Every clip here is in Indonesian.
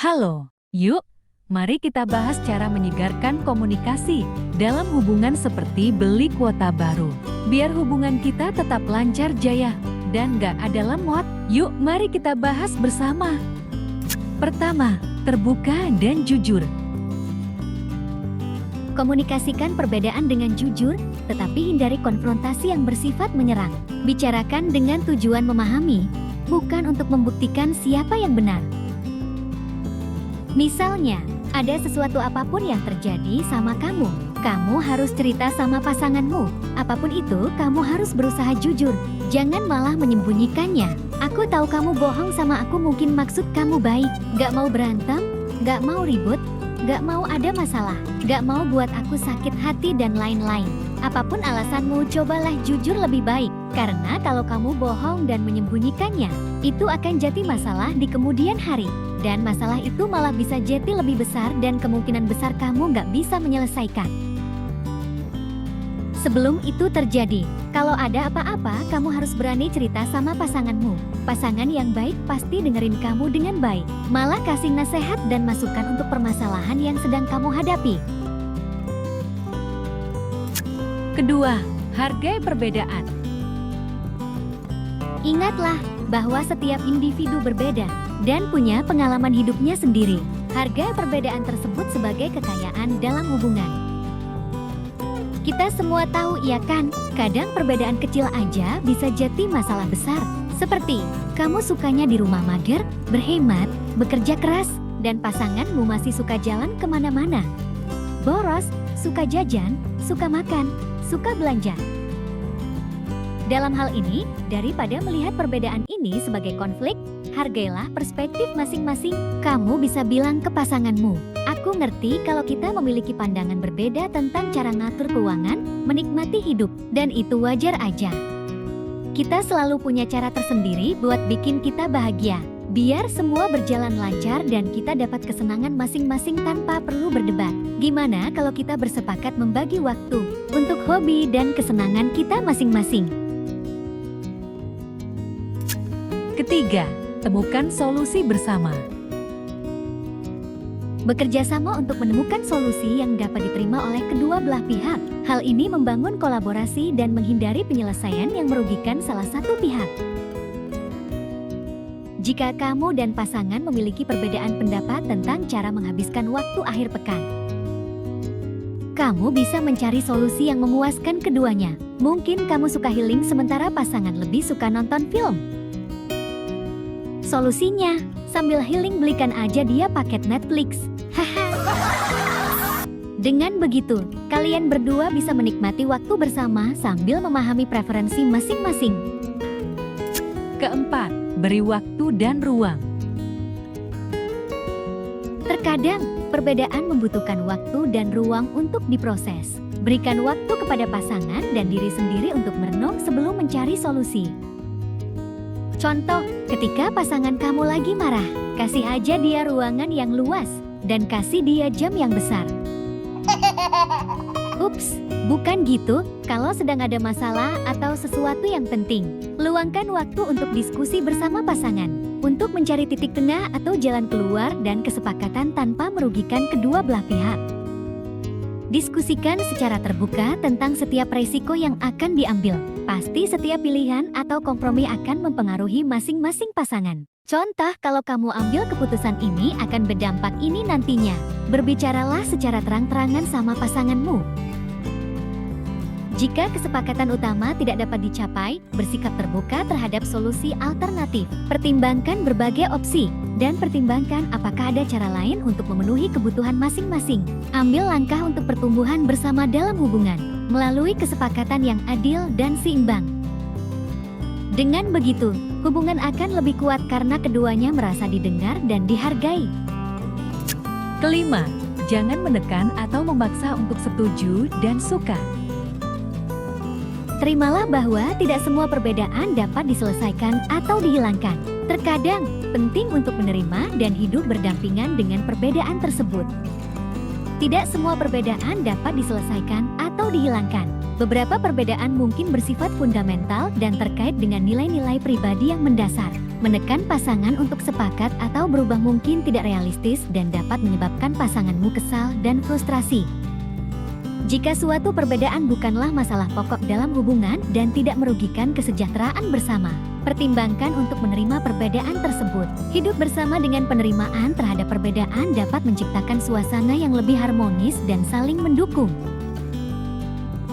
Halo, yuk, mari kita bahas cara menyegarkan komunikasi dalam hubungan seperti beli kuota baru. Biar hubungan kita tetap lancar jaya dan gak ada lemot, yuk mari kita bahas bersama. Pertama, terbuka dan jujur. Komunikasikan perbedaan dengan jujur, tetapi hindari konfrontasi yang bersifat menyerang. Bicarakan dengan tujuan memahami, bukan untuk membuktikan siapa yang benar. Misalnya, ada sesuatu apapun yang terjadi sama kamu. Kamu harus cerita sama pasanganmu. Apapun itu, kamu harus berusaha jujur. Jangan malah menyembunyikannya. Aku tahu kamu bohong sama aku, mungkin maksud kamu baik. Gak mau berantem, gak mau ribut, gak mau ada masalah, gak mau buat aku sakit hati dan lain-lain. Apapun alasanmu, cobalah jujur lebih baik. Karena kalau kamu bohong dan menyembunyikannya, itu akan jadi masalah di kemudian hari. Dan masalah itu malah bisa jadi lebih besar dan kemungkinan besar kamu gak bisa menyelesaikan. Sebelum itu terjadi, kalau ada apa-apa, kamu harus berani cerita sama pasanganmu. Pasangan yang baik pasti dengerin kamu dengan baik, malah kasih nasihat dan masukan untuk permasalahan yang sedang kamu hadapi. Kedua, hargai perbedaan. Ingatlah bahwa setiap individu berbeda dan punya pengalaman hidupnya sendiri. Hargai perbedaan tersebut sebagai kekayaan dalam hubungan. Kita semua tahu, iya kan? Kadang perbedaan kecil aja bisa jadi masalah besar. Seperti, kamu sukanya di rumah mager, berhemat, bekerja keras, dan pasanganmu masih suka jalan kemana-mana. Boros, suka jajan, suka makan, suka belanja. Dalam hal ini, daripada melihat perbedaan ini sebagai konflik, hargailah perspektif masing-masing. Kamu bisa bilang ke pasanganmu, aku ngerti kalau kita memiliki pandangan berbeda tentang cara ngatur keuangan, menikmati hidup, dan itu wajar aja. Kita selalu punya cara tersendiri buat bikin kita bahagia. Biar semua berjalan lancar dan kita dapat kesenangan masing-masing tanpa perlu berdebat. Gimana kalau kita bersepakat membagi waktu untuk hobi dan kesenangan kita masing-masing? Ketiga, temukan solusi bersama. Bekerja sama untuk menemukan solusi yang dapat diterima oleh kedua belah pihak. Hal ini membangun kolaborasi dan menghindari penyelesaian yang merugikan salah satu pihak. Jika kamu dan pasangan memiliki perbedaan pendapat tentang cara menghabiskan waktu akhir pekan, kamu bisa mencari solusi yang memuaskan keduanya. Mungkin kamu suka healing sementara pasangan lebih suka nonton film. Solusinya, sambil healing belikan aja dia paket Netflix. Haha. Dengan begitu, kalian berdua bisa menikmati waktu bersama sambil memahami preferensi masing-masing. Keempat, beri waktu dan ruang. Terkadang, perbedaan membutuhkan waktu dan ruang untuk diproses. Berikan waktu kepada pasangan dan diri sendiri untuk merenung sebelum mencari solusi. Contoh, ketika pasangan kamu lagi marah, kasih aja dia ruangan yang luas dan kasih dia jam yang besar. Ups, bukan gitu. Kalau sedang ada masalah atau sesuatu yang penting, luangkan waktu untuk diskusi bersama pasangan, untuk mencari titik tengah atau jalan keluar dan kesepakatan tanpa merugikan kedua belah pihak. Diskusikan secara terbuka tentang setiap resiko yang akan diambil. Pasti setiap pilihan atau kompromi akan mempengaruhi masing-masing pasangan. Contoh, kalau kamu ambil keputusan ini akan berdampak ini nantinya. Berbicaralah secara terang-terangan sama pasanganmu. Jika kesepakatan utama tidak dapat dicapai, bersikap terbuka terhadap solusi alternatif. Pertimbangkan berbagai opsi, dan pertimbangkan apakah ada cara lain untuk memenuhi kebutuhan masing-masing. Ambil langkah untuk pertumbuhan bersama dalam hubungan, melalui kesepakatan yang adil dan seimbang. Dengan begitu, hubungan akan lebih kuat karena keduanya merasa didengar dan dihargai. Kelima, jangan menekan atau memaksa untuk setuju dan suka. Terimalah bahwa tidak semua perbedaan dapat diselesaikan atau dihilangkan. Terkadang, penting untuk menerima dan hidup berdampingan dengan perbedaan tersebut. Tidak semua perbedaan dapat diselesaikan atau dihilangkan. Beberapa perbedaan mungkin bersifat fundamental dan terkait dengan nilai-nilai pribadi yang mendasar. Menekan pasangan untuk sepakat atau berubah mungkin tidak realistis dan dapat menyebabkan pasanganmu kesal dan frustrasi. Jika suatu perbedaan bukanlah masalah pokok dalam hubungan dan tidak merugikan kesejahteraan bersama, pertimbangkan untuk menerima perbedaan tersebut. Hidup bersama dengan penerimaan terhadap perbedaan dapat menciptakan suasana yang lebih harmonis dan saling mendukung.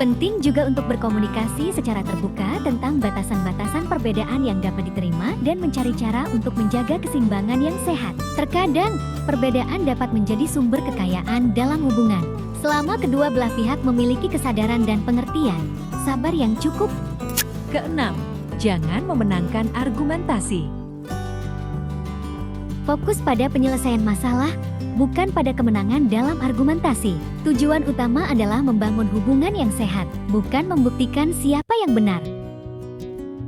Penting juga untuk berkomunikasi secara terbuka tentang batasan-batasan perbedaan yang dapat diterima dan mencari cara untuk menjaga keseimbangan yang sehat. Terkadang, perbedaan dapat menjadi sumber kekayaan dalam hubungan. Selama kedua belah pihak memiliki kesadaran dan pengertian, sabar yang cukup. Keenam, jangan memenangkan argumentasi. Fokus pada penyelesaian masalah, bukan pada kemenangan dalam argumentasi. Tujuan utama adalah membangun hubungan yang sehat, bukan membuktikan siapa yang benar.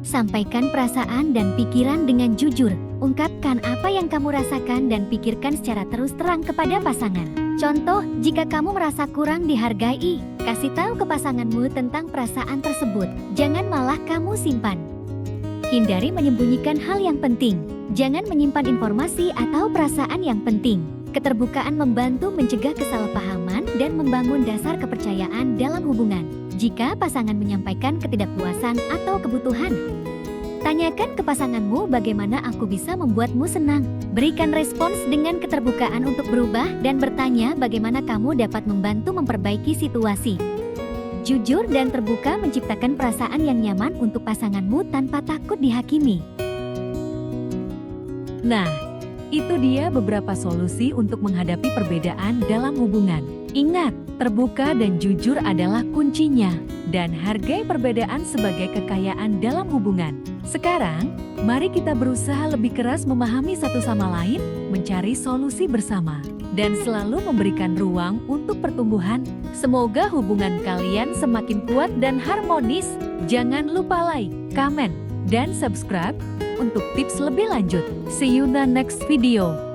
Sampaikan perasaan dan pikiran dengan jujur. Ungkapkan apa yang kamu rasakan dan pikirkan secara terus terang kepada pasangan. Contoh, jika kamu merasa kurang dihargai, kasih tahu ke pasanganmu tentang perasaan tersebut. Jangan malah kamu simpan. Hindari menyembunyikan hal yang penting. Jangan menyimpan informasi atau perasaan yang penting. Keterbukaan membantu mencegah kesalahpahaman dan membangun dasar kepercayaan dalam hubungan. Jika pasangan menyampaikan ketidakpuasan atau kebutuhan, tanyakan ke pasanganmu bagaimana aku bisa membuatmu senang. Berikan respons dengan keterbukaan untuk berubah dan bertanya bagaimana kamu dapat membantu memperbaiki situasi. Jujur dan terbuka menciptakan perasaan yang nyaman untuk pasanganmu tanpa takut dihakimi. Nah, itu dia beberapa solusi untuk menghadapi perbedaan dalam hubungan. Ingat, terbuka dan jujur adalah kuncinya, dan hargai perbedaan sebagai kekayaan dalam hubungan. Sekarang, mari kita berusaha lebih keras memahami satu sama lain, mencari solusi bersama, dan selalu memberikan ruang untuk pertumbuhan. Semoga hubungan kalian semakin kuat dan harmonis. Jangan lupa like, comment, dan subscribe untuk tips lebih lanjut. See you in the next video.